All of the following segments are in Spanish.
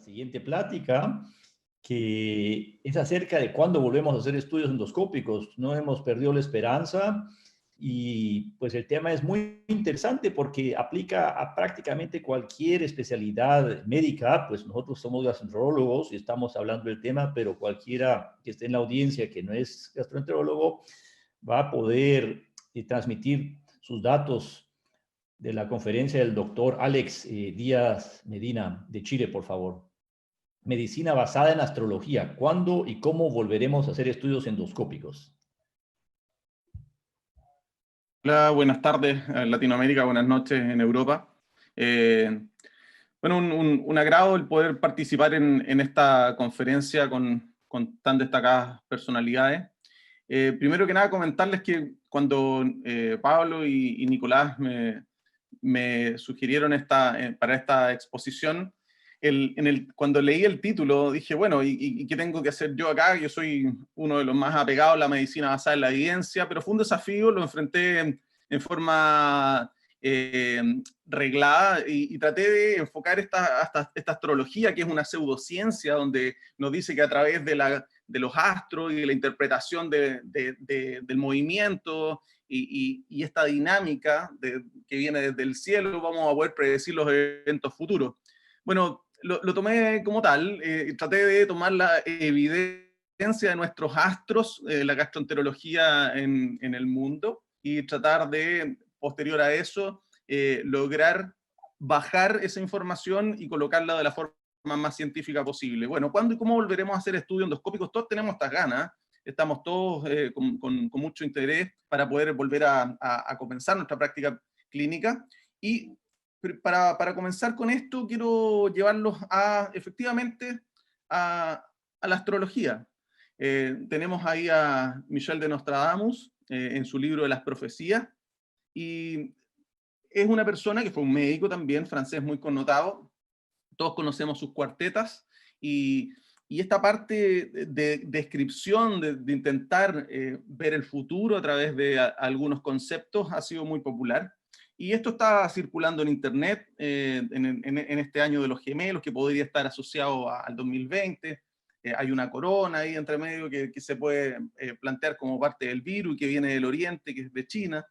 siguiente plática, que es acerca de cuándo volvemos a hacer estudios endoscópicos. No hemos perdido la esperanza y pues el tema es muy interesante porque aplica a prácticamente cualquier especialidad médica. Pues nosotros somos gastroenterólogos y estamos hablando del tema, pero cualquiera que esté en la audiencia que no es gastroenterólogo va a poder transmitir sus datos de la conferencia del doctor Alex Díaz Medina de Chile, por favor. Medicina basada en astrología. ¿Cuándo y cómo volveremos a hacer estudios endoscópicos? Hola, buenas tardes en Latinoamérica, buenas noches en Europa. Bueno, un agrado el poder participar en esta conferencia con tan destacadas personalidades. Primero que nada, comentarles que cuando Pablo y Nicolás me sugirieron para esta exposición, cuando leí el título dije, bueno, ¿y qué tengo que hacer yo acá? Yo soy uno de los más apegados a la medicina basada en la evidencia, pero fue un desafío, lo enfrenté en forma reglada y traté de enfocar esta astrología, que es una pseudociencia, donde nos dice que a través de los astros y de la interpretación del movimiento y esta dinámica que viene desde el cielo, vamos a poder predecir los eventos futuros. Bueno, lo tomé como tal, traté de tomar la evidencia de nuestros astros, la gastroenterología en el mundo, y tratar de, posterior a eso, lograr bajar esa información y colocarla de la forma más científica posible. Bueno, ¿cuándo y cómo volveremos a hacer estudios endoscópicos? Todos tenemos estas ganas, estamos todos con mucho interés para poder volver a comenzar nuestra práctica clínica. Y para comenzar con esto, quiero llevarlos efectivamente a la astrología. Tenemos ahí a Michel de Nostradamus en su libro de las profecías, y es una persona que fue un médico también, francés muy connotado. Todos conocemos sus cuartetas, y esta parte de descripción, de intentar ver el futuro a través de algunos conceptos, ha sido muy popular. Y esto está circulando en internet en este año de los gemelos, que podría estar asociado al 2020. Hay una corona ahí entre medio que se puede plantear como parte del virus y que viene del oriente, que es de China,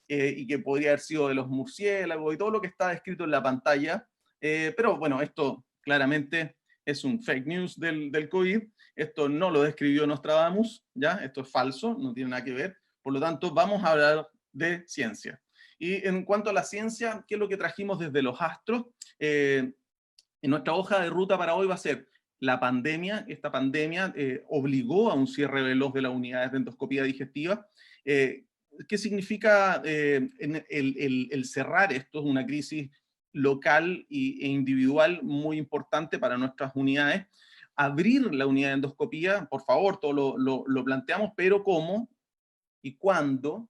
y que podría haber sido de los murciélagos y todo lo que está descrito en la pantalla. Pero bueno, esto claramente es un fake news del COVID. Esto no lo describió Nostradamus, ¿ya? Esto es falso, no tiene nada que ver. Por lo tanto, vamos a hablar de ciencia. Y en cuanto a la ciencia, ¿qué es lo que trajimos desde los astros? En nuestra hoja de ruta para hoy va a ser la pandemia. Esta pandemia obligó a un cierre veloz de las unidades de endoscopía digestiva. ¿Qué significa el cerrar esto? Es una crisis local e individual muy importante para nuestras unidades. Abrir la unidad de endoscopía, por favor, todo lo planteamos, pero ¿cómo y cuándo?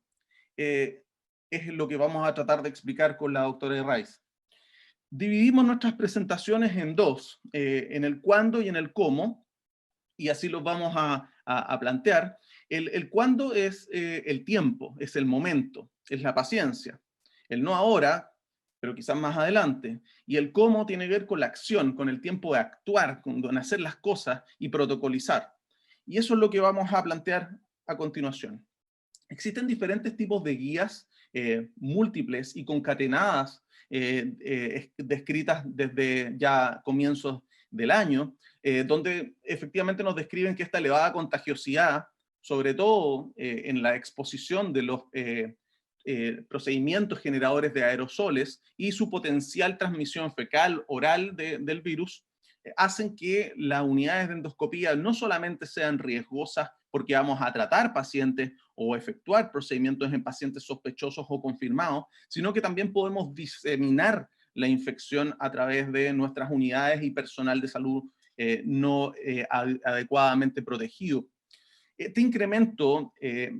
Es lo que vamos a tratar de explicar con la doctora Rice. Dividimos nuestras presentaciones en dos, en el cuándo y en el cómo, y así los vamos a plantear. El cuándo es el tiempo, es el momento, es la paciencia. El no ahora, pero quizás más adelante. Y el cómo tiene que ver con la acción, con el tiempo de actuar, con hacer las cosas y protocolizar. Y eso es lo que vamos a plantear a continuación. Existen diferentes tipos de guías múltiples y concatenadas, descritas desde ya comienzos del año, donde efectivamente nos describen que esta elevada contagiosidad, sobre todo en la exposición de los procedimientos generadores de aerosoles y su potencial transmisión fecal, oral del virus, hacen que las unidades de endoscopía no solamente sean riesgosas porque vamos a tratar pacientes o efectuar procedimientos en pacientes sospechosos o confirmados, sino que también podemos diseminar la infección a través de nuestras unidades y personal de salud no adecuadamente protegido. Este incremento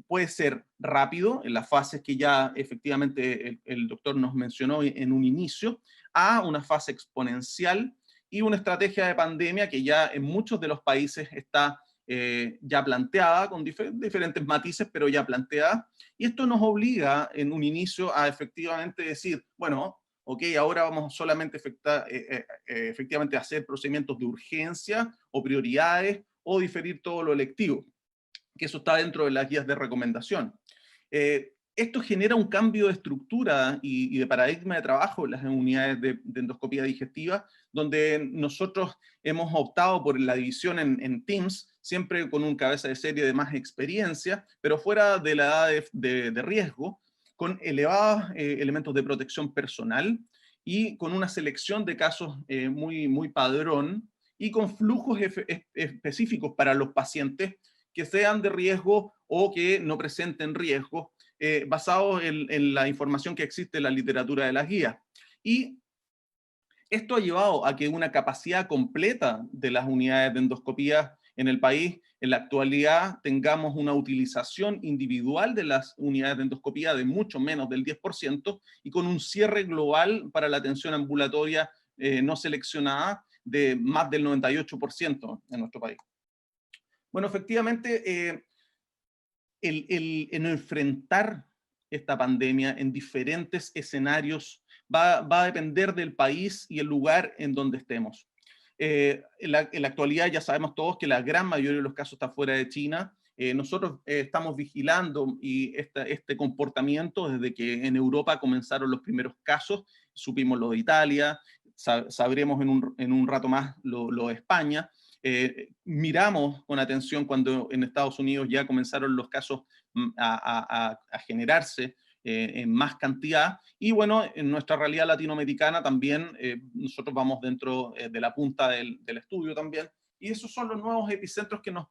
puede ser rápido en las fases que ya efectivamente el doctor nos mencionó en un inicio, a una fase exponencial y una estrategia de pandemia que ya en muchos de los países está ya planteada, con diferentes matices, pero ya planteada. Y esto nos obliga en un inicio a efectivamente decir, bueno, ok, ahora vamos solamente efectivamente a hacer procedimientos de urgencia o prioridades o diferir todo lo electivo, que eso está dentro de las guías de recomendación. Esto genera un cambio de estructura y de paradigma de trabajo en las unidades de endoscopía digestiva, donde nosotros hemos optado por la división en teams, siempre con un cabeza de serie de más experiencia, pero fuera de la edad de riesgo, con elevados elementos de protección personal y con una selección de casos muy padrón y con flujos específicos para los pacientes que sean de riesgo o que no presenten riesgo, basados en la información que existe en la literatura de las guías. Y esto ha llevado a que una capacidad completa de las unidades de endoscopía en el país, en la actualidad, tengamos una utilización individual de las unidades de endoscopía de mucho menos del 10% y con un cierre global para la atención ambulatoria no seleccionada de más del 98% en nuestro país. Bueno, efectivamente, en enfrentar esta pandemia en diferentes escenarios va a depender del país y el lugar en donde estemos. En la actualidad ya sabemos todos que la gran mayoría de los casos está fuera de China. Nosotros estamos vigilando este comportamiento desde que en Europa comenzaron los primeros casos. Supimos lo de Italia, sabremos en un rato más lo de España. Miramos con atención cuando en Estados Unidos ya comenzaron los casos a generarse en más cantidad, y bueno, en nuestra realidad latinoamericana también nosotros vamos dentro de la punta del estudio también, y esos son los nuevos epicentros que nos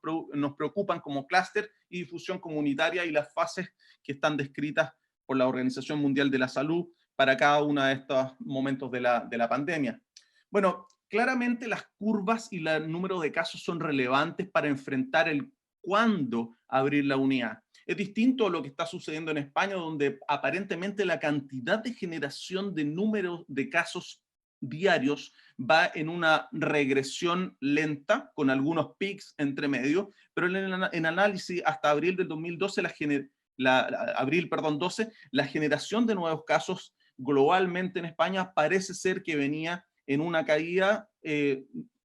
preocupan como clúster y difusión comunitaria y las fases que están descritas por la Organización Mundial de la Salud para cada uno de estos momentos de la pandemia. Bueno, claramente las curvas y el número de casos son relevantes para enfrentar el cuándo abrir la unidad. Es distinto a lo que está sucediendo en España, donde aparentemente la cantidad de generación de números de casos diarios va en una regresión lenta, con algunos pics entre medio, pero en análisis hasta abril del 2012, abril, 12, la generación de nuevos casos globalmente en España parece ser que venía en una caída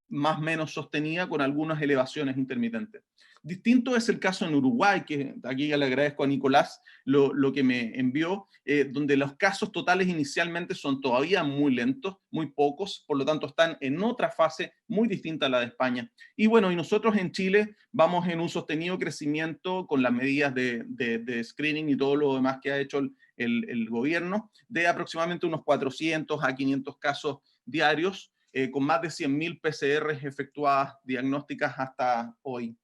más o menos sostenida con algunas elevaciones intermitentes. Distinto es el caso en Uruguay, que aquí ya le agradezco a Nicolás lo que me envió, donde los casos totales inicialmente son todavía muy lentos, muy pocos, por lo tanto están en otra fase muy distinta a la de España. Y bueno, y nosotros en Chile vamos en un sostenido crecimiento con las medidas de screening y todo lo demás que ha hecho el gobierno, de aproximadamente unos 400 a 500 casos diarios, con más de 100.000 PCRs efectuadas diagnósticas hasta hoy.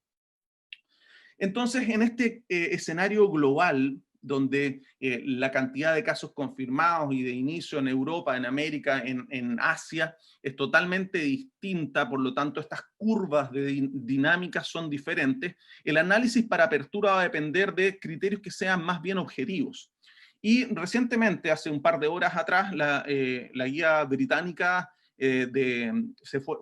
Entonces, en este escenario global, donde la cantidad de casos confirmados y de inicio en Europa, en América, en Asia, es totalmente distinta, por lo tanto, estas curvas de dinámicas son diferentes, el análisis para apertura va a depender de criterios que sean más bien objetivos. Y recientemente, hace un par de horas atrás, la guía británica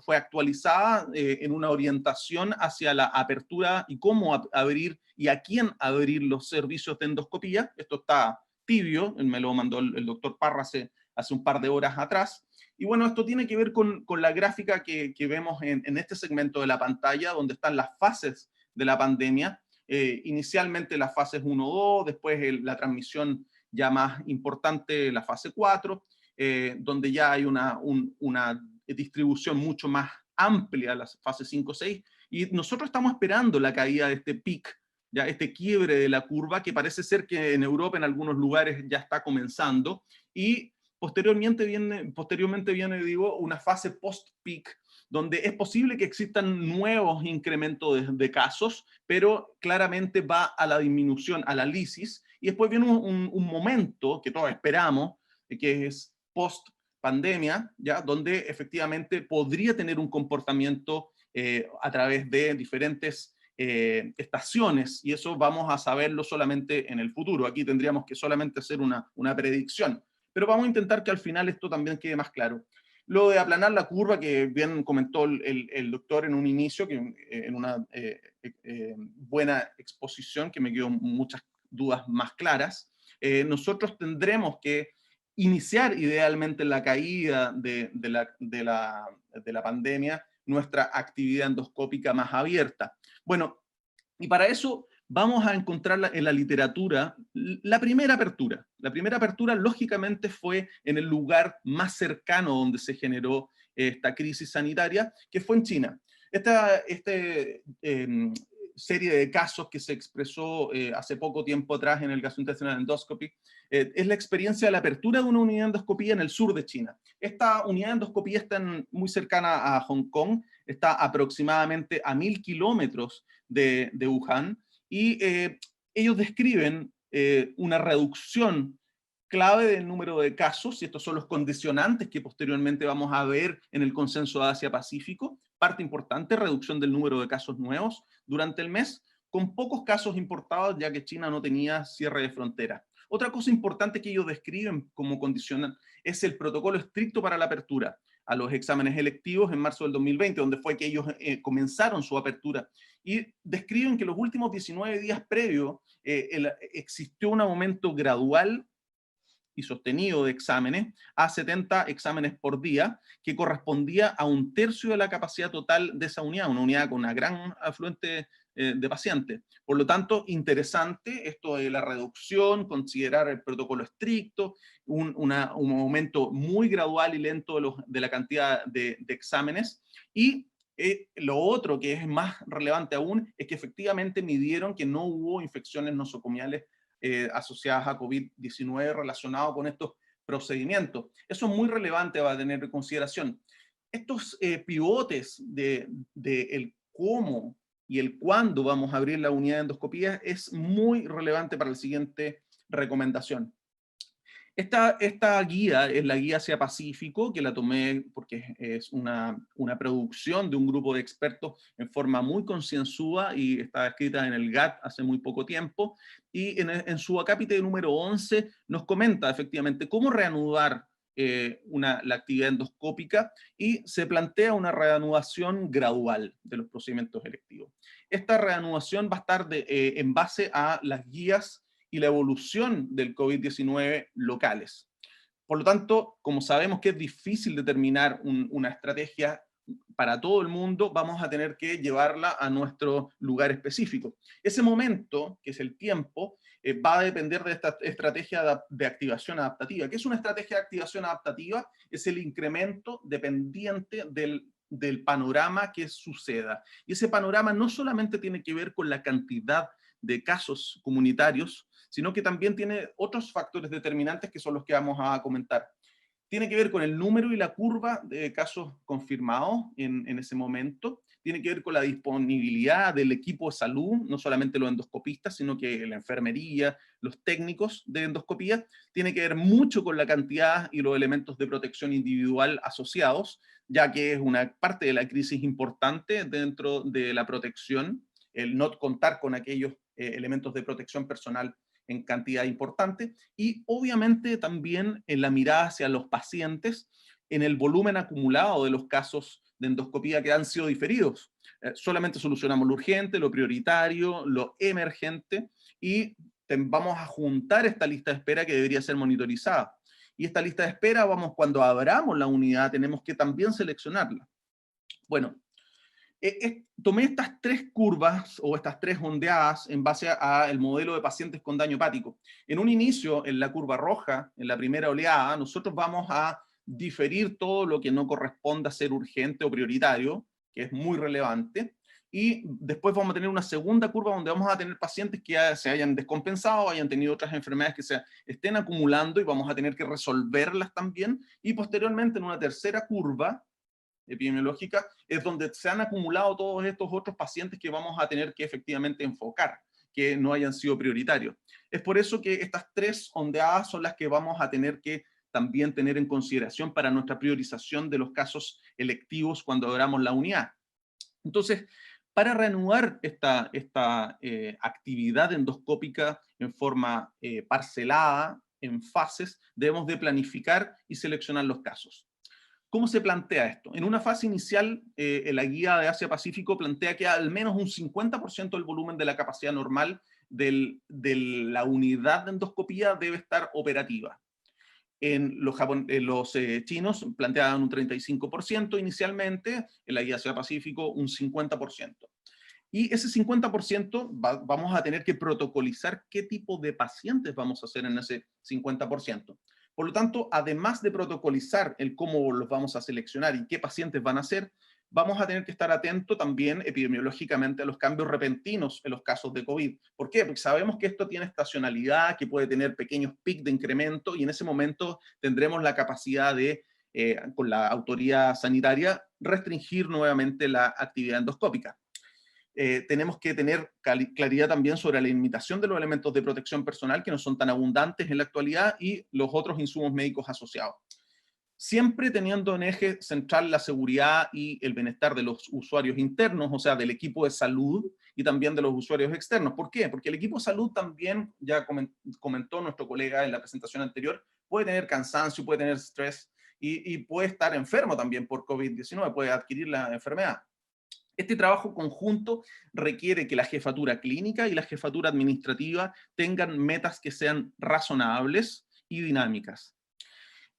fue actualizada en una orientación hacia la apertura y cómo abrir y a quién abrir los servicios de endoscopía. Esto está tibio, me lo mandó el doctor Parra hace un par de horas atrás. Y bueno, esto tiene que ver con la gráfica que vemos en este segmento de la pantalla, donde están las fases de la pandemia. Inicialmente las fases 1-2, después la transmisión ya más importante, la fase 4, donde ya hay una distribución mucho más amplia, las fases 5-6, y nosotros estamos esperando la caída de este pic, ya este quiebre de la curva, que parece ser que en Europa en algunos lugares ya está comenzando, y posteriormente viene digo, una fase post-pic, donde es posible que existan nuevos incrementos de casos, pero claramente va a la disminución, a la lisis, y después viene un momento que todos esperamos, que es post-pandemia, ¿ya? Donde efectivamente podría tener un comportamiento a través de diferentes estaciones, y eso vamos a saberlo solamente en el futuro. Aquí tendríamos que solamente hacer una predicción, pero vamos a intentar que al final esto también quede más claro. Lo de aplanar la curva, que bien comentó el doctor en un inicio, que en una buena exposición, que me quedó muchas dudas más claras, nosotros tendremos que iniciar idealmente la caída de la pandemia nuestra actividad endoscópica más abierta. Bueno, y para eso vamos a encontrar en la literatura la primera apertura. La primera apertura, lógicamente, fue en el lugar más cercano donde se generó esta crisis sanitaria, que fue en China. Esta serie de casos que se expresó hace poco tiempo atrás en el Gastrointestinal Endoscopy es la experiencia de la apertura de una unidad de endoscopía en el sur de China. Esta unidad de endoscopía está muy cercana a Hong Kong, está aproximadamente a 1000 kilómetros de Wuhan, y ellos describen una reducción clave del número de casos, y estos son los condicionantes que posteriormente vamos a ver en el consenso de Asia-Pacífico, parte importante, reducción del número de casos nuevos durante el mes, con pocos casos importados, ya que China no tenía cierre de frontera. Otra cosa importante que ellos describen como condicionante es el protocolo estricto para la apertura a los exámenes electivos en marzo del 2020, donde fue que ellos comenzaron su apertura, y describen que los últimos 19 días previos existió un aumento gradual y sostenido de exámenes a 70 exámenes por día, que correspondía a 1/3 de la capacidad total de esa unidad, una unidad con una gran afluente de pacientes. Por lo tanto, interesante esto de la reducción, considerar el protocolo estricto, un aumento muy gradual y lento de la cantidad de exámenes, y lo otro que es más relevante aún es que efectivamente midieron que no hubo infecciones nosocomiales asociadas a COVID-19 relacionados con estos procedimientos. Eso es muy relevante para tener en consideración. Estos pivotes de el cómo y el cuándo vamos a abrir la unidad de endoscopía es muy relevante para la siguiente recomendación. Esta guía es la guía hacia Pacífico, que la tomé porque es una producción de un grupo de expertos en forma muy concienzuda y está escrita en el GAT hace muy poco tiempo. Y en su acápite número 11 nos comenta efectivamente cómo reanudar la actividad endoscópica, y se plantea una reanudación gradual de los procedimientos electivos. Esta reanudación va a estar en base a las guías y la evolución del COVID-19 locales. Por lo tanto, como sabemos que es difícil determinar una estrategia para todo el mundo, vamos a tener que llevarla a nuestro lugar específico. Ese momento, que es el tiempo, va a depender de esta estrategia de activación adaptativa. ¿Qué es una estrategia de activación adaptativa? Es el incremento dependiente del panorama que suceda. Y ese panorama no solamente tiene que ver con la cantidad de casos comunitarios, sino que también tiene otros factores determinantes que son los que vamos a comentar. Tiene que ver con el número y la curva de casos confirmados en ese momento. Tiene que ver con la disponibilidad del equipo de salud, no solamente los endoscopistas, sino que la enfermería, los técnicos de endoscopía. Tiene que ver mucho con la cantidad y los elementos de protección individual asociados, ya que es una parte de la crisis importante dentro de la protección, el no contar con aquellos elementos de protección personal en cantidad importante, y obviamente también en la mirada hacia los pacientes, en el volumen acumulado de los casos de endoscopía que han sido diferidos. Solamente solucionamos lo urgente, lo prioritario, lo emergente, y vamos a juntar esta lista de espera que debería ser monitorizada. Y esta lista de espera, cuando abramos la unidad, tenemos que también seleccionarla. Bueno, tomé estas 3 curvas o estas 3 ondeadas en base al modelo de pacientes con daño hepático. En un inicio, en la curva roja, en la primera oleada, nosotros vamos a diferir todo lo que no corresponda a ser urgente o prioritario, que es muy relevante, y después vamos a tener una segunda curva donde vamos a tener pacientes que se hayan descompensado, hayan tenido otras enfermedades que se estén acumulando y vamos a tener que resolverlas también, y posteriormente en una tercera curva epidemiológica, es donde se han acumulado todos estos otros pacientes que vamos a tener que efectivamente enfocar, que no hayan sido prioritarios. Es por eso que estas 3 ondeadas son las que vamos a tener que también tener en consideración para nuestra priorización de los casos electivos cuando abramos la unidad. Entonces, para reanudar esta actividad endoscópica en forma parcelada, en fases, debemos de planificar y seleccionar los casos. ¿Cómo se plantea esto? En una fase inicial, la guía de Asia-Pacífico plantea que al menos un 50% del volumen de la capacidad normal de la unidad de endoscopía debe estar operativa. los chinos planteaban un 35% inicialmente, en la guía Asia-Pacífico un 50%. Y ese 50% vamos a tener que protocolizar qué tipo de pacientes vamos a hacer en ese 50%. Por lo tanto, además de protocolizar el cómo los vamos a seleccionar y qué pacientes van a ser, vamos a tener que estar atentos también epidemiológicamente a los cambios repentinos en los casos de COVID. ¿Por qué? Porque sabemos que esto tiene estacionalidad, que puede tener pequeños picos de incremento y en ese momento tendremos la capacidad de, con la autoridad sanitaria, restringir nuevamente la actividad endoscópica. Tenemos que tener claridad también sobre la limitación de los elementos de protección personal que no son tan abundantes en la actualidad y los otros insumos médicos asociados. Siempre teniendo en eje central la seguridad y el bienestar de los usuarios internos, o sea, del equipo de salud y también de los usuarios externos. ¿Por qué? Porque el equipo de salud también, ya comentó nuestro colega en la presentación anterior, puede tener cansancio, puede tener estrés y puede estar enfermo también por COVID-19, puede adquirir la enfermedad. Este trabajo conjunto requiere que la jefatura clínica y la jefatura administrativa tengan metas que sean razonables y dinámicas.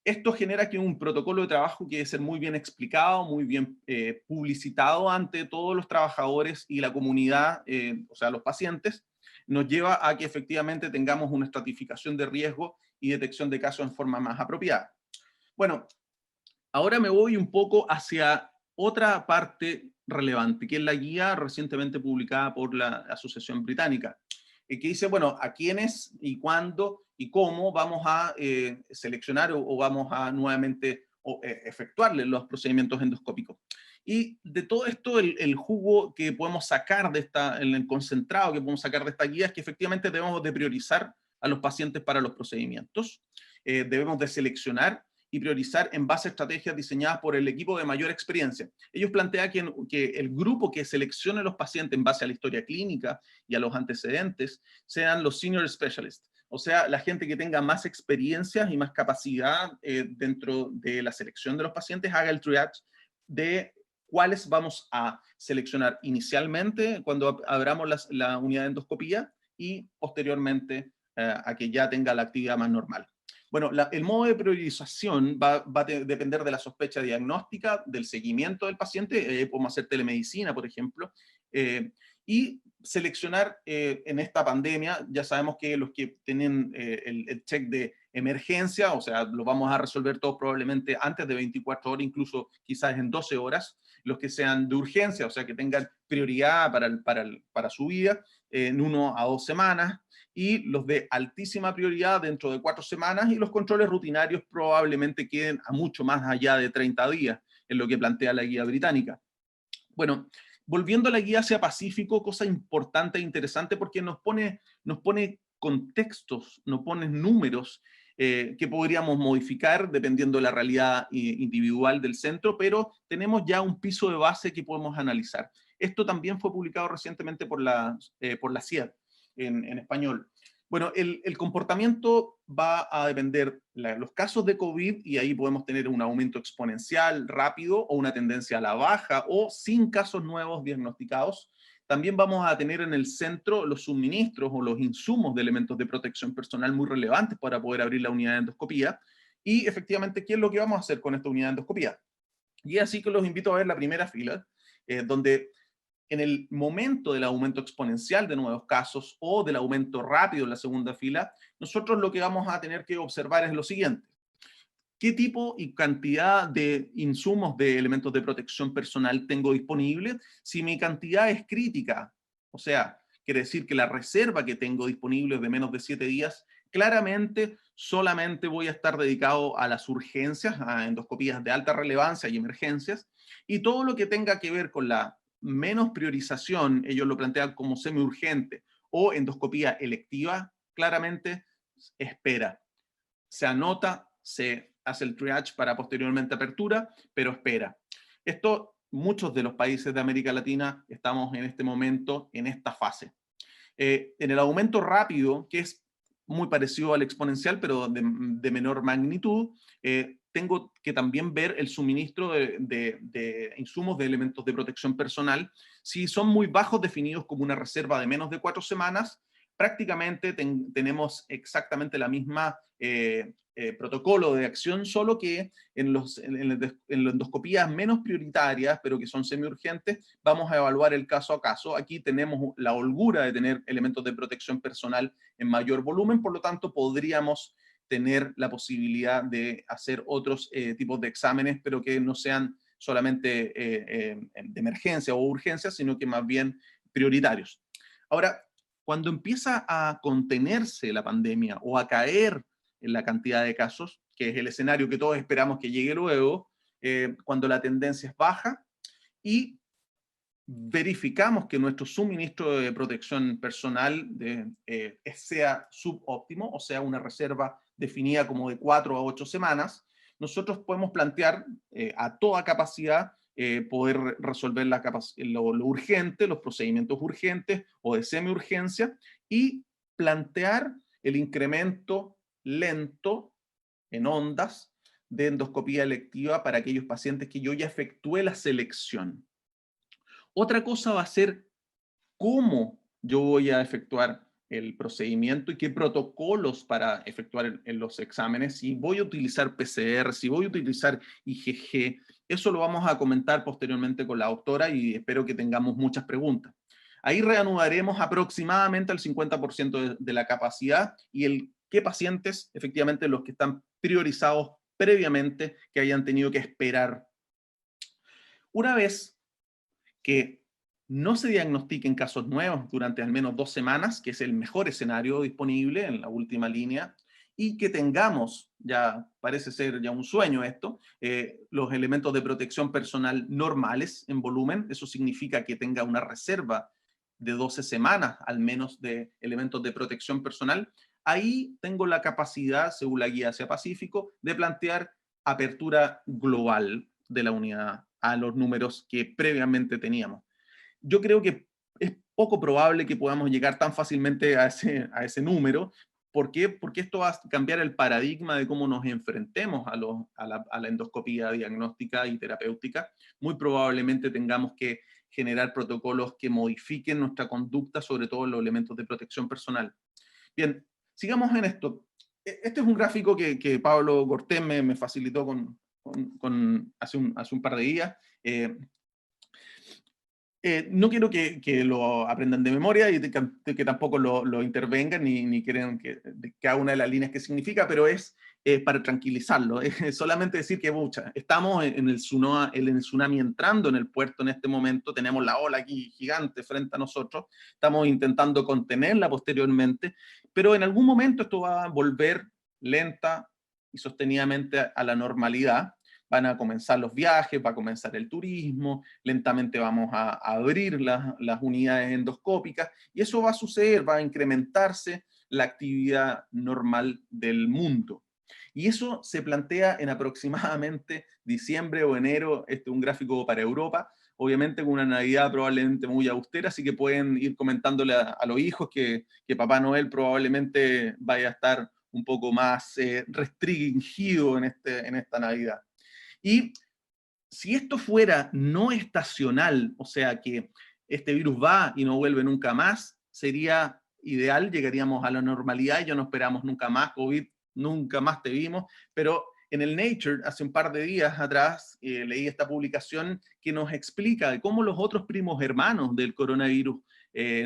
Esto genera que un protocolo de trabajo que debe ser muy bien explicado, muy bien publicitado ante todos los trabajadores y la comunidad, o sea, los pacientes, nos lleva a que efectivamente tengamos una estratificación de riesgo y detección de casos en forma más apropiada. Bueno, ahora me voy un poco hacia otra parte relevante, que es la guía recientemente publicada por la Asociación Británica, que dice, bueno, a quiénes y cuándo y cómo vamos a seleccionar o vamos a nuevamente efectuarle los procedimientos endoscópicos. Y de todo esto, el jugo que podemos sacar de el concentrado que podemos sacar de esta guía es que efectivamente debemos de priorizar a los pacientes para los procedimientos, debemos de seleccionar y priorizar en base a estrategias diseñadas por el equipo de mayor experiencia. Ellos plantean que el grupo que seleccione los pacientes en base a la historia clínica y a los antecedentes sean los senior specialists, o sea, la gente que tenga más experiencia y más capacidad dentro de la selección de los pacientes, haga el triage de cuáles vamos a seleccionar inicialmente cuando abramos la unidad de endoscopía y posteriormente a que ya tenga la actividad más normal. Bueno, el modo de priorización va a depender de la sospecha diagnóstica, del seguimiento del paciente, podemos hacer telemedicina, por ejemplo, y seleccionar en esta pandemia, ya sabemos que los que tienen el check de emergencia, o sea, lo vamos a resolver todos probablemente antes de 24 horas, incluso quizás en 12 horas, los que sean de urgencia, o sea, que tengan prioridad para su vida, en 1 a 2 semanas, y los de altísima prioridad dentro de 4 semanas, y los controles rutinarios probablemente queden a mucho más allá de 30 días, en lo que plantea la guía británica. Bueno, volviendo a la guía Asia-Pacífico, cosa importante e interesante porque nos pone contextos, nos pone números que podríamos modificar dependiendo de la realidad individual del centro, pero tenemos ya un piso de base que podemos analizar. Esto también fue publicado recientemente por la CIED en español. Bueno, el comportamiento va a depender de los casos de COVID y ahí podemos tener un aumento exponencial rápido o una tendencia a la baja o sin casos nuevos diagnosticados. También vamos a tener en el centro los suministros o los insumos de elementos de protección personal muy relevantes para poder abrir la unidad de endoscopía. Y efectivamente, ¿qué es lo que vamos a hacer con esta unidad de endoscopía? Y así que los invito a ver la primera fila, donde en el momento del aumento exponencial de nuevos casos o del aumento rápido en la segunda fila, nosotros lo que vamos a tener que observar es lo siguiente. ¿Qué tipo y cantidad de insumos de elementos de protección personal tengo disponible? Si mi cantidad es crítica, o sea, quiere decir que la reserva que tengo disponible es de menos de 7 días, claramente solamente voy a estar dedicado a las urgencias, a endoscopías de alta relevancia y emergencias, y todo lo que tenga que ver con la menos priorización, ellos lo plantean como semiurgente, o endoscopía electiva, claramente espera. Se anota, se hace el triage para posteriormente apertura, pero espera. Esto, muchos de los países de América Latina estamos en este momento, en esta fase. En el aumento rápido, que es muy parecido al exponencial, pero de menor magnitud, tengo que también ver el suministro de insumos de elementos de protección personal. Si son muy bajos, definidos como una reserva de menos de 4 semanas, prácticamente tenemos exactamente la misma protocolo de acción, solo que en las endoscopías menos prioritarias, pero que son semiurgentes, vamos a evaluar el caso a caso. Aquí tenemos la holgura de tener elementos de protección personal en mayor volumen, por lo tanto podríamos tener la posibilidad de hacer otros tipos de exámenes, pero que no sean solamente de emergencia o urgencia, sino que más bien prioritarios. Ahora, cuando empieza a contenerse la pandemia o a caer en la cantidad de casos, que es el escenario que todos esperamos que llegue luego, cuando la tendencia es baja y verificamos que nuestro suministro de protección personal sea subóptimo, o sea, una reserva definida como de 4 a 8 semanas, nosotros podemos plantear a toda capacidad poder resolver lo urgente, los procedimientos urgentes o de semiurgencia, y plantear el incremento lento en ondas de endoscopía electiva para aquellos pacientes que yo ya efectué la selección. Otra cosa va a ser cómo yo voy a efectuar el procedimiento y qué protocolos para efectuar en los exámenes, si voy a utilizar PCR, si voy a utilizar IgG. Eso lo vamos a comentar posteriormente con la doctora y espero que tengamos muchas preguntas. Ahí reanudaremos aproximadamente el 50% de la capacidad y el qué pacientes, efectivamente los que están priorizados previamente, que hayan tenido que esperar. Una vez que no se diagnostiquen casos nuevos durante al menos 2 semanas, que es el mejor escenario disponible en la última línea, y que tengamos, ya parece ser ya un sueño esto, los elementos de protección personal normales en volumen. Eso significa que tenga una reserva de 12 semanas al menos de elementos de protección personal. Ahí tengo la capacidad, según la guía Asia Pacífico, de plantear apertura global de la unidad a los números que previamente teníamos. Yo creo que es poco probable que podamos llegar tan fácilmente a ese número. ¿Por qué? Porque esto va a cambiar el paradigma de cómo nos enfrentemos a la endoscopía diagnóstica y terapéutica. Muy probablemente tengamos que generar protocolos que modifiquen nuestra conducta, sobre todo los elementos de protección personal. Bien, sigamos en esto. Este es un gráfico que Pablo Cortés me facilitó hace un par de días. No quiero que lo aprendan de memoria y que tampoco lo intervengan ni crean que cada una de las líneas que significa, pero es para tranquilizarlo. Es solamente decir que estamos en el tsunami entrando en el puerto en este momento, tenemos la ola aquí gigante frente a nosotros, estamos intentando contenerla posteriormente, pero en algún momento esto va a volver lenta y sostenidamente a la normalidad. Van a comenzar los viajes, va a comenzar el turismo, lentamente vamos a abrir las unidades endoscópicas y eso va a suceder, va a incrementarse la actividad normal del mundo. Y eso se plantea en aproximadamente diciembre o enero. Este es un gráfico para Europa, obviamente con una Navidad probablemente muy austera, así que pueden ir comentándole a los hijos que Papá Noel probablemente vaya a estar un poco más restringido en esta Navidad. Y si esto fuera no estacional, o sea que este virus va y no vuelve nunca más, sería ideal, llegaríamos a la normalidad y ya no esperamos nunca más COVID, nunca más te vimos, pero en el Nature, hace un par de días atrás, leí esta publicación que nos explica cómo los otros primos hermanos del coronavirus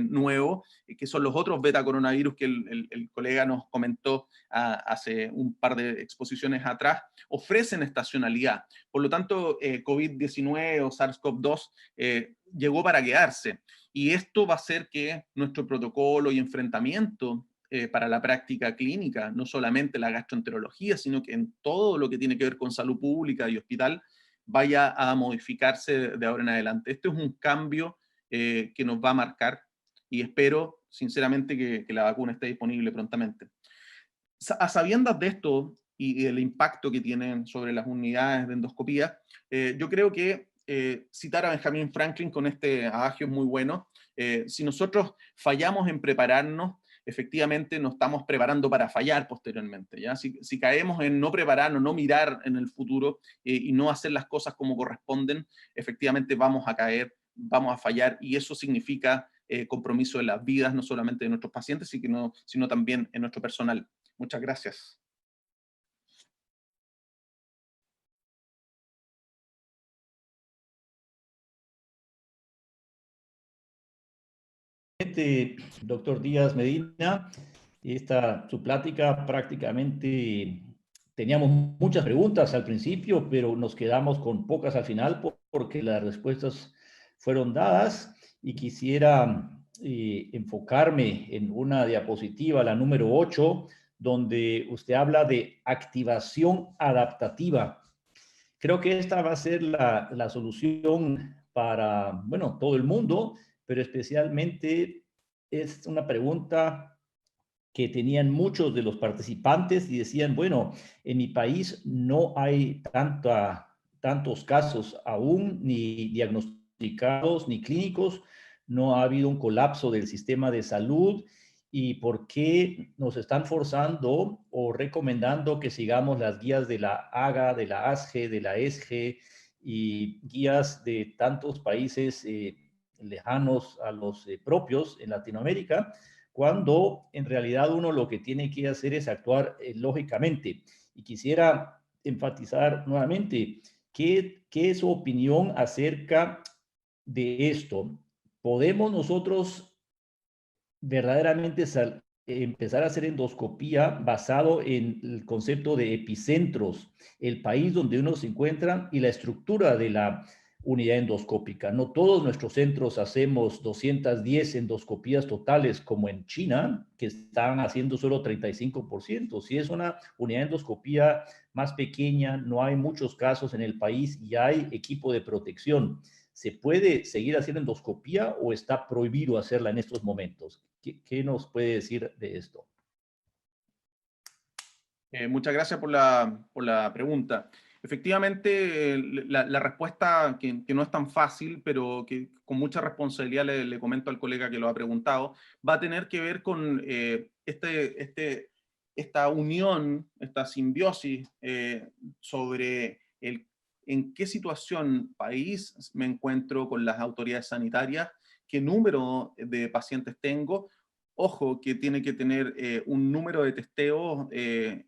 nuevo, que son los otros beta coronavirus que el colega nos comentó hace un par de exposiciones atrás, ofrecen estacionalidad. Por lo tanto, COVID-19 o SARS-CoV-2 llegó para quedarse. Y esto va a hacer que nuestro protocolo y enfrentamiento para la práctica clínica, no solamente la gastroenterología, sino que en todo lo que tiene que ver con salud pública y hospital, vaya a modificarse de ahora en adelante. Este es un cambio que nos va a marcar y espero sinceramente que la vacuna esté disponible prontamente. A sabiendas de esto y el impacto que tienen sobre las unidades de endoscopía, yo creo que citar a Benjamin Franklin con este adagio es muy bueno. Si nosotros fallamos en prepararnos, efectivamente nos estamos preparando para fallar posteriormente. ¿Ya? Si caemos en no prepararnos, no mirar en el futuro y no hacer las cosas como corresponden, efectivamente vamos a caer, vamos a fallar y eso significa compromiso en las vidas, no solamente de nuestros pacientes, sino también en nuestro personal. Muchas gracias. Doctor Díaz Medina, su plática prácticamente teníamos muchas preguntas al principio, pero nos quedamos con pocas al final porque las respuestas fueron dadas y quisiera enfocarme en una diapositiva, la número 8, donde usted habla de activación adaptativa. Creo que esta va a ser la solución para, bueno, todo el mundo, pero especialmente es una pregunta que tenían muchos de los participantes y decían, bueno, en mi país no hay tantos casos aún, ni diagnosticados, ni clínicos, no ha habido un colapso del sistema de salud y por qué nos están forzando o recomendando que sigamos las guías de la AGA, de la ASGE, de la ESGE y guías de tantos países lejanos a los propios en Latinoamérica, cuando en realidad uno lo que tiene que hacer es actuar lógicamente. Y quisiera enfatizar nuevamente, ¿qué es su opinión acerca de esto? ¿Podemos nosotros verdaderamente empezar a hacer endoscopía basado en el concepto de epicentros, el país donde uno se encuentra y la estructura de la unidad endoscópica? No todos nuestros centros hacemos 210 endoscopías totales como en China, que están haciendo solo 35%. Si es una unidad de endoscopía más pequeña, no hay muchos casos en el país y hay equipo de protección. ¿Se puede seguir haciendo endoscopía o está prohibido hacerla en estos momentos? ¿Qué nos puede decir de esto? Muchas gracias por la pregunta. Efectivamente, la respuesta, que no es tan fácil, pero que con mucha responsabilidad le comento al colega que lo ha preguntado, va a tener que ver con esta unión, esta simbiosis sobre en qué situación país me encuentro con las autoridades sanitarias, qué número de pacientes tengo. Ojo, que tiene que tener un número de testeos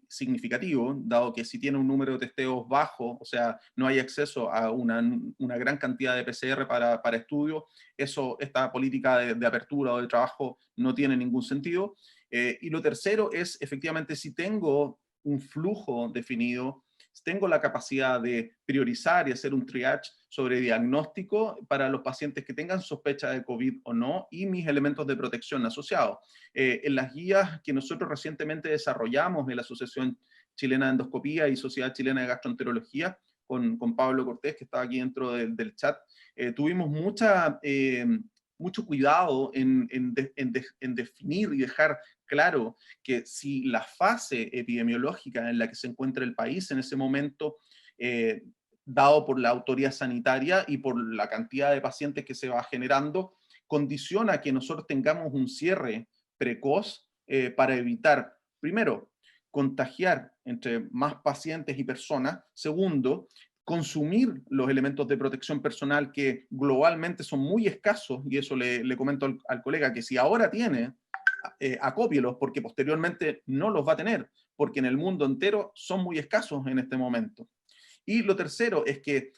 significativo, dado que si tiene un número de testeos bajo, o sea, no hay acceso a una gran cantidad de PCR para estudio, esta política de apertura o de trabajo no tiene ningún sentido. Y lo tercero es, efectivamente, si tengo un flujo definido, tengo la capacidad de priorizar y hacer un triage sobre diagnóstico para los pacientes que tengan sospecha de COVID o no y mis elementos de protección asociados. En las guías que nosotros recientemente desarrollamos en la Asociación Chilena de Endoscopía y Sociedad Chilena de Gastroenterología, con Pablo Cortés, que estaba aquí dentro del chat, tuvimos mucho cuidado en definir y dejar claro que si la fase epidemiológica en la que se encuentra el país en ese momento, dado por la autoridad sanitaria y por la cantidad de pacientes que se va generando, condiciona que nosotros tengamos un cierre precoz para evitar, primero, contagiar entre más pacientes y personas. Segundo, consumir los elementos de protección personal que globalmente son muy escasos, y eso le comento al colega, que si ahora tiene, acópielos, porque posteriormente no los va a tener, porque en el mundo entero son muy escasos en este momento. Y lo tercero es que,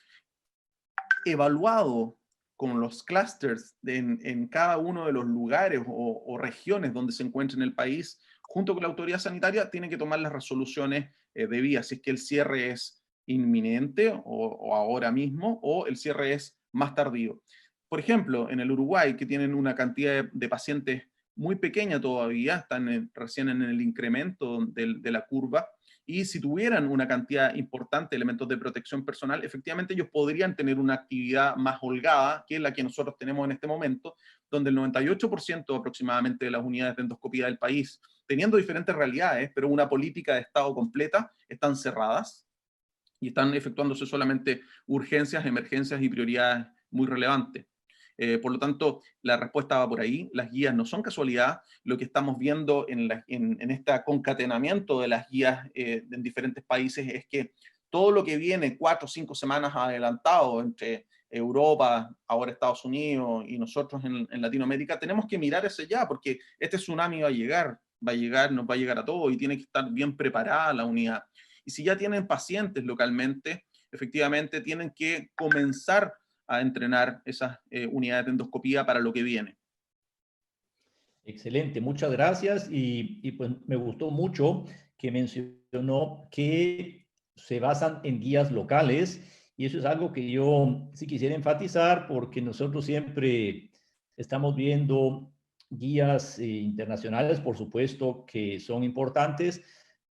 evaluado con los clusters en cada uno de los lugares o regiones donde se encuentra en el país, junto con la autoridad sanitaria, tienen que tomar las resoluciones debidas, si es que el cierre es inminente o ahora mismo, o el cierre es más tardío. Por ejemplo, en el Uruguay, que tienen una cantidad de pacientes muy pequeña todavía, están recién en el incremento de la curva, y si tuvieran una cantidad importante de elementos de protección personal, efectivamente ellos podrían tener una actividad más holgada, que es la que nosotros tenemos en este momento, donde el 98% aproximadamente de las unidades de endoscopía del país, teniendo diferentes realidades, pero una política de estado completa, están cerradas y están efectuándose solamente urgencias, emergencias y prioridades muy relevantes. Por lo tanto, la respuesta va por ahí. Las guías no son casualidad. Lo que estamos viendo en este concatenamiento de las guías en diferentes países es que todo lo que viene 4 o 5 semanas adelantado entre Europa, ahora Estados Unidos y nosotros en Latinoamérica, tenemos que mirar ese ya, porque este tsunami va a llegar, nos va a llegar a todos y tiene que estar bien preparada la unidad. Y si ya tienen pacientes localmente, efectivamente tienen que comenzar a entrenar esas unidades de endoscopía para lo que viene. Excelente, muchas gracias. Y pues me gustó mucho que mencionó que se basan en guías locales y eso es algo que yo sí quisiera enfatizar porque nosotros siempre estamos viendo guías internacionales, por supuesto, que son importantes,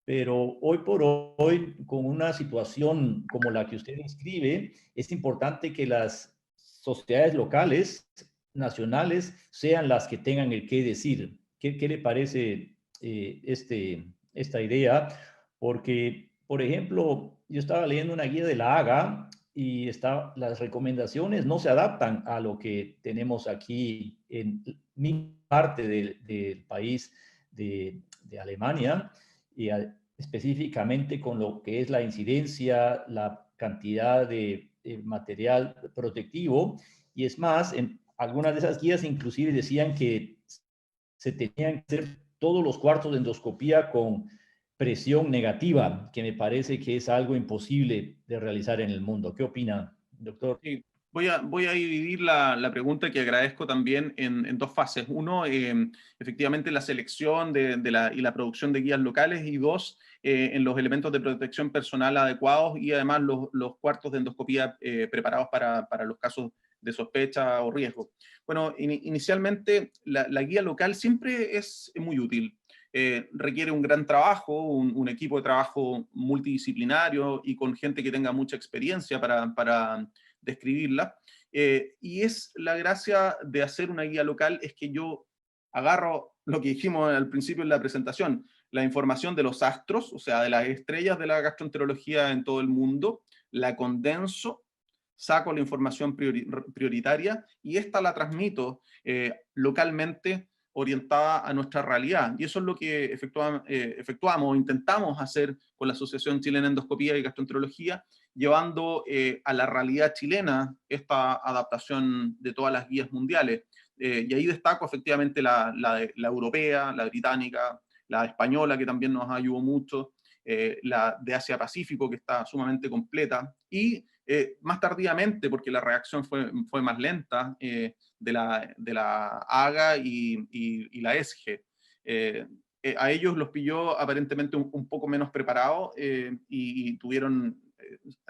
pero hoy por hoy, con una situación como la que usted describe, es importante que las sociedades locales nacionales sean las que tengan el qué decir. ¿Qué le parece esta idea? Porque, por ejemplo, yo estaba leyendo una guía de la AGA y las recomendaciones no se adaptan a lo que tenemos aquí en mi parte del país de Alemania, y específicamente con lo que es la incidencia, la cantidad de material protectivo. Y es más, en algunas de esas guías inclusive decían que se tenían que hacer todos los cuartos de endoscopía con presión negativa, que me parece que es algo imposible de realizar en el mundo. ¿Qué opina, doctor? Sí, voy a dividir la pregunta, que agradezco también, en dos fases. Uno, efectivamente la selección y la producción de guías locales, y dos, en los elementos de protección personal adecuados y además los cuartos de endoscopía preparados para los casos de sospecha o riesgo. Bueno, inicialmente la guía local siempre es muy útil. Requiere un gran trabajo, un equipo de trabajo multidisciplinario y con gente que tenga mucha experiencia para describirla. Y es la gracia de hacer una guía local, es que yo agarro lo que dijimos al principio en la presentación, la información de los astros, o sea, de las estrellas de la gastroenterología en todo el mundo, la condenso, saco la información prioritaria y esta la transmito localmente, orientada a nuestra realidad. Y eso es lo que efectuamos, intentamos hacer con la Asociación Chilena de Endoscopía y Gastroenterología, llevando a la realidad chilena esta adaptación de todas las guías mundiales. Y ahí destaco efectivamente la europea, la británica, la española, que también nos ayudó mucho, la de Asia-Pacífico, que está sumamente completa, y más tardíamente, porque la reacción fue más lenta, de la AGA y la ESGE. A ellos los pilló aparentemente un poco menos preparados, y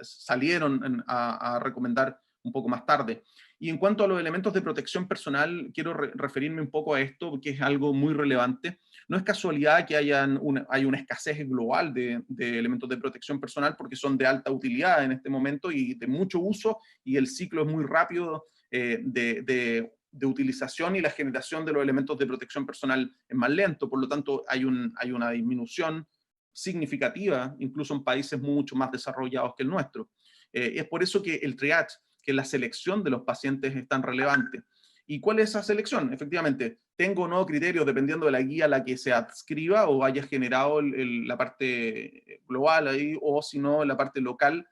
salieron a recomendar un poco más tarde. Y en cuanto a los elementos de protección personal, quiero referirme un poco a esto, porque es algo muy relevante. No es casualidad que hay una escasez global de elementos de protección personal, porque son de alta utilidad en este momento y de mucho uso, y el ciclo es muy rápido de utilización, y la generación de los elementos de protección personal es más lento. Por lo tanto, hay una disminución significativa, incluso en países mucho más desarrollados que el nuestro. Es por eso que el triage, que la selección de los pacientes, es tan relevante. ¿Y cuál es esa selección? Efectivamente, tengo nuevos criterios dependiendo de la guía a la que se adscriba o haya generado la parte global ahí, o si no, la parte local.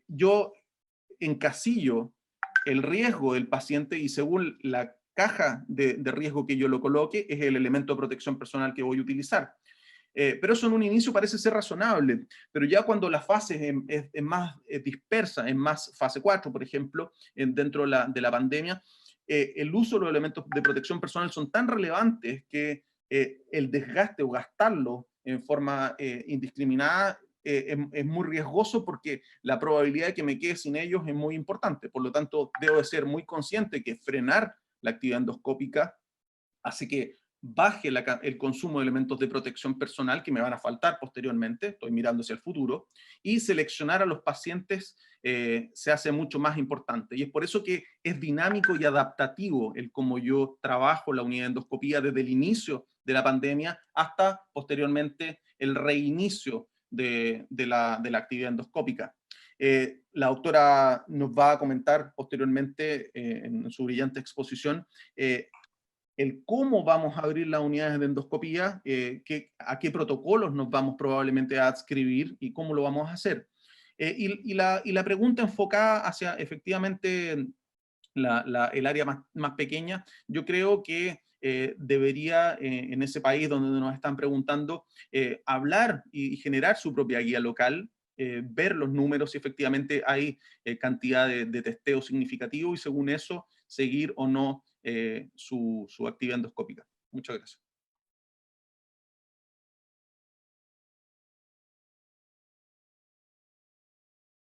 Yo encasillo el riesgo del paciente, y según la caja de riesgo que yo lo coloque, es el elemento de protección personal que voy a utilizar. Pero eso en un inicio parece ser razonable, pero ya cuando la fase es más dispersa, en más fase 4, por ejemplo, dentro de la pandemia, el uso de los elementos de protección personal son tan relevantes que el desgaste o gastarlo en forma indiscriminada es muy riesgoso, porque la probabilidad de que me quede sin ellos es muy importante. Por lo tanto, debo de ser muy consciente que frenar la actividad endoscópica hace que baje el consumo de elementos de protección personal que me van a faltar posteriormente, estoy mirando hacia el futuro, y seleccionar a los pacientes se hace mucho más importante. Y es por eso que es dinámico y adaptativo el cómo yo trabajo la unidad de endoscopía desde el inicio de la pandemia hasta posteriormente el reinicio de la actividad endoscópica. La doctora nos va a comentar posteriormente en su brillante exposición el cómo vamos a abrir las unidades de endoscopía, a qué protocolos nos vamos probablemente a adscribir y cómo lo vamos a hacer. Y la pregunta enfocada hacia efectivamente el área más pequeña, yo creo que debería, en ese país donde nos están preguntando, hablar y generar su propia guía local, ver los números si efectivamente hay cantidad de testeo significativo y según eso seguir o no su actividad endoscópica. Muchas gracias.